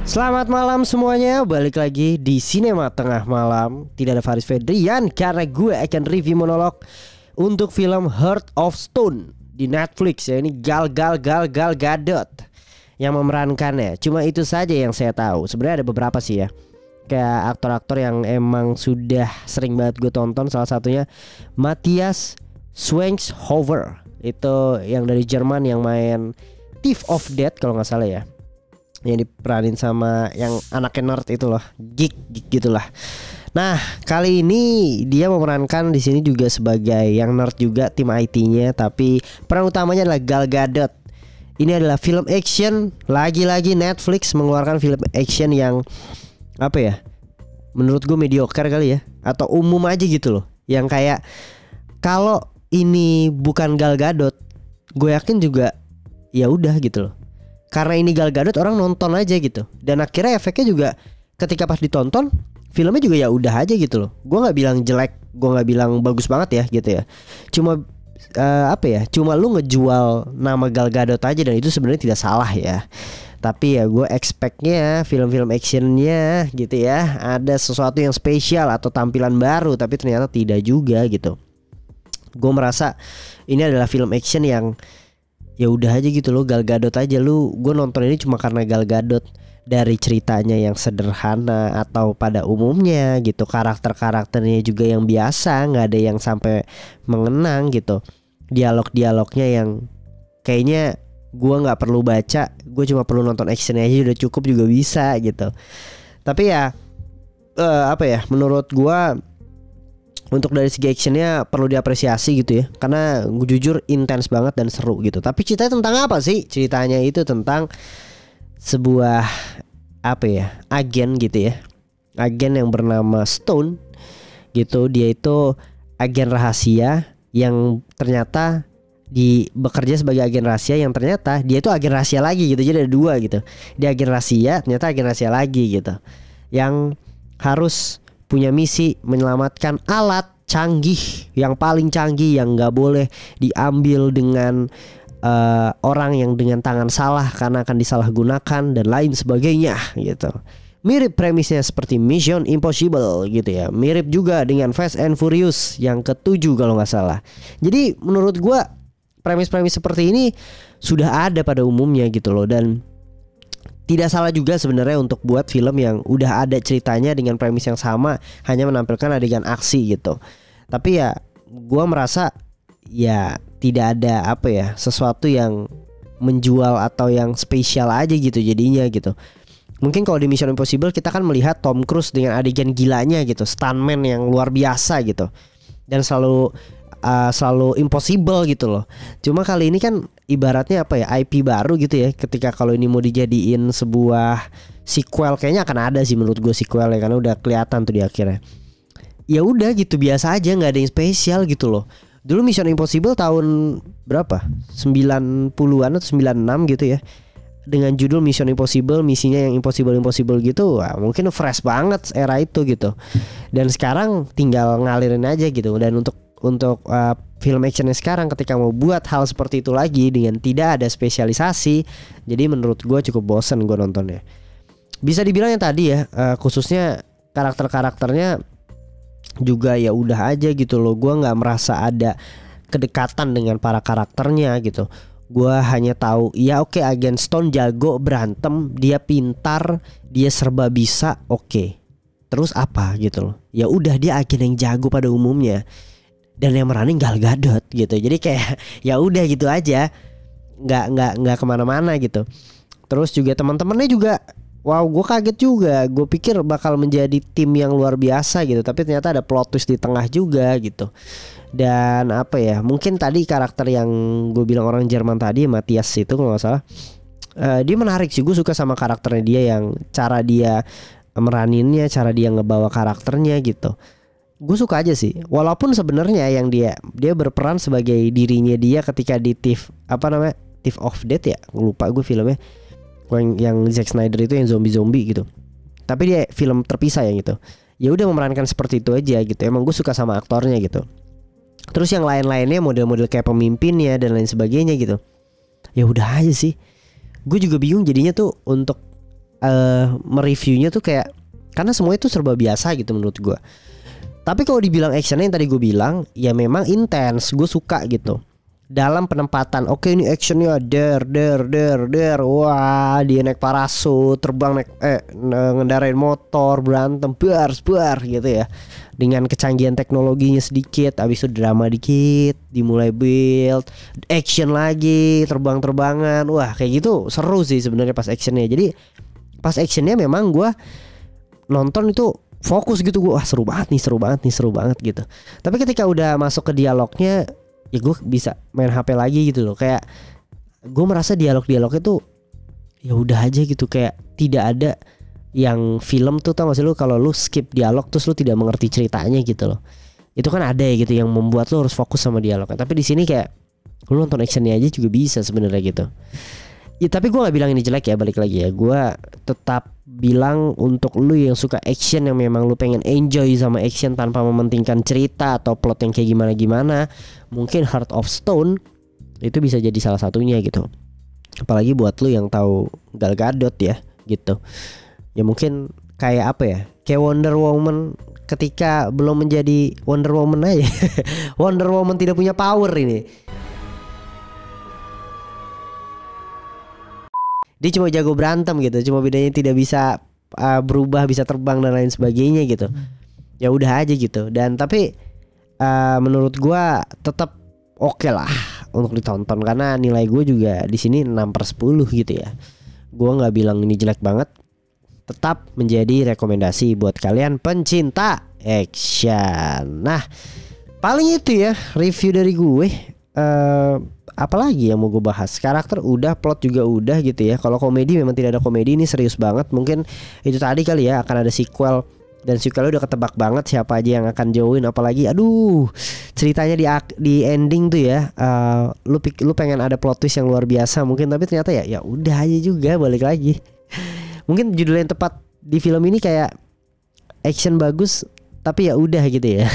Selamat malam semuanya, balik lagi di Sinema Tengah Malam. Tidak ada Faris Fedrian karena gue akan review monolog untuk film Heart of Stone di Netflix ya. Ini Gal Gadot yang memerankannya. Cuma itu saja yang saya tahu. Sebenarnya ada beberapa sih ya, kayak aktor-aktor yang emang sudah sering banget gue tonton. Salah satunya Matthias Schweighöfer, itu yang dari Jerman yang main Thief of Death kalau nggak salah ya, yang diperanin sama yang anaknya nerd itu loh, geek gitulah. Nah, kali ini dia memerankan di sini juga sebagai yang nerd juga, tim IT-nya, tapi peran utamanya adalah Gal Gadot. Ini adalah film action, lagi-lagi Netflix mengeluarkan film action yang apa ya? Menurut gue mediocre kali ya, atau umum aja gitu loh. Yang kayak kalau ini bukan Gal Gadot, gue yakin juga ya udah gitu loh. Karena ini Gal Gadot, orang nonton aja gitu. Dan akhirnya efeknya juga ketika pas ditonton, filmnya juga ya udah aja gitu loh. Gue nggak bilang jelek, gue nggak bilang bagus banget ya gitu ya. Cuma apa ya? Cuma lu ngejual nama Gal Gadot aja, dan itu sebenarnya tidak salah ya. Tapi ya gue expectnya film-film actionnya gitu ya, ada sesuatu yang spesial atau tampilan baru. Tapi ternyata tidak juga gitu. Gue merasa ini adalah film action yang ya udah aja gitu loh, Gal Gadot aja. Gue nonton ini cuma karena Gal Gadot. Dari ceritanya yang sederhana atau pada umumnya gitu, karakter-karakternya juga yang biasa, nggak ada yang sampai mengenang gitu. Dialog-dialognya yang kayaknya gue nggak perlu baca, gue cuma perlu nonton actionnya aja udah cukup juga bisa gitu. Tapi ya apa ya, menurut gue untuk dari segi actionnya perlu diapresiasi gitu ya, karena gue jujur intens banget dan seru gitu. Tapi ceritanya tentang apa sih? Ceritanya itu tentang sebuah apa ya, agen gitu ya, agen yang bernama Stone gitu. Dia itu agen rahasia yang ternyata bekerja sebagai agen rahasia, yang ternyata dia itu agen rahasia lagi gitu. Jadi ada dua gitu, dia agen rahasia, ternyata agen rahasia lagi gitu, yang harus punya misi menyelamatkan alat canggih, yang paling canggih, yang nggak boleh diambil dengan orang yang dengan tangan salah karena akan disalahgunakan dan lain sebagainya gitu. Mirip premisnya seperti Mission Impossible gitu ya. Mirip juga dengan Fast and Furious yang ke-7 kalau nggak salah. Jadi menurut gua premis-premis seperti ini sudah ada pada umumnya gitu loh. Dan tidak salah juga sebenarnya untuk buat film yang udah ada ceritanya dengan premis yang sama, hanya menampilkan adegan aksi gitu. Tapi ya gua merasa ya tidak ada apa ya, sesuatu yang menjual atau yang spesial aja gitu jadinya gitu. Mungkin kalau di Mission Impossible kita kan melihat Tom Cruise dengan adegan gilanya gitu, stuntman yang luar biasa gitu, dan selalu impossible gitu loh. Cuma kali ini kan ibaratnya apa ya, IP baru gitu ya. Ketika kalau ini mau dijadiin sebuah sequel, kayaknya akan ada sih menurut gue sequel ya, karena udah kelihatan tuh di akhirnya. Ya udah gitu, biasa aja, nggak ada yang spesial gitu loh. Dulu Mission Impossible tahun berapa? 90-an atau 96 gitu ya, dengan judul Mission Impossible, misinya yang impossible gitu. Wah, mungkin fresh banget era itu gitu. Dan sekarang tinggal ngalirin aja gitu. Dan untuk film actionnya sekarang ketika mau buat hal seperti itu lagi dengan tidak ada spesialisasi, jadi menurut gue cukup bosen gue nontonnya. Bisa dibilang yang tadi ya, khususnya karakternya juga ya udah aja gitu loh. Gue nggak merasa ada kedekatan dengan para karakternya gitu. Gue hanya tahu ya oke, agen Stone jago berantem, dia pintar, dia serba bisa, oke. Terus apa gitu loh. Ya udah, dia agen yang jago pada umumnya, dan yang meranin Gal Gadot gitu. Jadi kayak ya udah gitu aja, nggak kemana-mana gitu. Terus juga teman-temannya juga, wow, gue kaget juga. Gue pikir bakal menjadi tim yang luar biasa gitu, tapi ternyata ada plot twist di tengah juga gitu. Dan apa ya, mungkin tadi karakter yang gue bilang orang Jerman tadi, Matthias itu kalau nggak salah, dia menarik sih. Gue suka sama karakternya dia, yang cara dia meraninnya, cara dia ngebawa karakternya gitu. Gue suka aja sih. Walaupun sebenarnya yang dia berperan sebagai dirinya dia ketika di Thief of Death ya, lupa gue filmnya, yang Zack Snyder itu yang zombie gitu. Tapi dia film terpisah yang gitu. Ya udah memerankan seperti itu aja gitu. Emang gue suka sama aktornya gitu. Terus yang lain-lainnya model-model kayak pemimpinnya dan lain sebagainya gitu. Ya udah aja sih. Gue juga bingung jadinya tuh untuk mereviewnya tuh kayak karena semuanya itu serba biasa gitu menurut gue. Tapi kalau dibilang actionnya yang tadi gue bilang, ya memang intens, gue suka gitu. Dalam penempatan, oke ini actionnya der, wah dia naik parasut, terbang ngendarain motor, berantem, bar gitu ya. Dengan kecanggihan teknologinya sedikit, abis itu drama dikit, dimulai build, action lagi, terbang-terbangan, wah kayak gitu seru sih sebenarnya pas actionnya. Jadi pas actionnya memang gue nonton itu fokus gitu, gue wah seru banget gitu. Tapi ketika udah masuk ke dialognya, ya gue bisa main HP lagi gitu loh. Kayak gue merasa dialognya tuh ya udah aja gitu, kayak tidak ada yang film tuh, tau gak sih lu kalau lu skip dialog terus lu tidak mengerti ceritanya gitu loh. Itu kan ada ya gitu yang membuat lu harus fokus sama dialognya. Tapi di sini kayak lu nonton actionnya aja juga bisa sebenarnya gitu. Ya tapi gue gak bilang ini jelek ya, balik lagi ya, gue tetap bilang untuk lu yang suka action, yang memang lu pengen enjoy sama action tanpa mementingkan cerita atau plot yang kayak gimana, mungkin Heart of Stone itu bisa jadi salah satunya gitu. Apalagi buat lu yang tahu Gal Gadot ya gitu. Ya mungkin kayak apa ya, kayak Wonder Woman ketika belum menjadi Wonder Woman aja. Wonder Woman tidak punya power ini. Dia cuma jago berantem gitu, cuma bedanya tidak bisa berubah, bisa terbang dan lain sebagainya gitu. Ya udah aja gitu. Dan tapi menurut gua tetap oke lah untuk ditonton, karena nilai gue juga di sini 6/10 gitu ya. Gua nggak bilang ini jelek banget, tetap menjadi rekomendasi buat kalian pencinta action. Nah, paling itu ya review dari gue. Apalagi yang mau gue bahas, karakter udah, plot juga udah gitu ya. Kalau komedi memang tidak ada komedi, ini serius banget. Mungkin itu tadi kali ya, akan ada sequel, dan sequelnya udah ketebak banget siapa aja yang akan join. Apalagi aduh ceritanya di ending tuh ya, lu pengen ada plot twist yang luar biasa mungkin, tapi ternyata ya udah aja juga, balik lagi. Mungkin judul yang tepat di film ini kayak action bagus tapi ya udah gitu ya.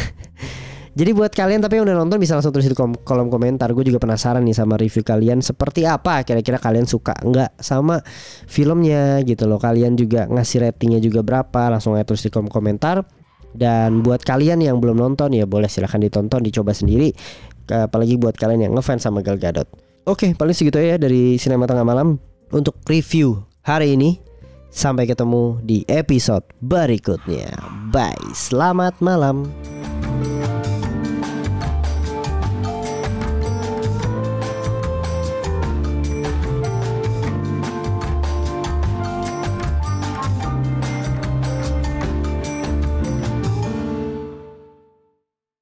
Jadi buat kalian tapi yang udah nonton bisa langsung tulis di kolom komentar. Gue juga penasaran nih sama review kalian, seperti apa kira-kira kalian suka enggak sama filmnya gitu loh. Kalian juga ngasih ratingnya juga berapa, langsung aja tulis di kolom komentar. Dan buat kalian yang belum nonton ya boleh silahkan ditonton, dicoba sendiri. Apalagi buat kalian yang ngefans sama Gal Gadot. Oke, paling segitu ya dari Sinema Tengah Malam untuk review hari ini. Sampai ketemu di episode berikutnya. Bye, selamat malam.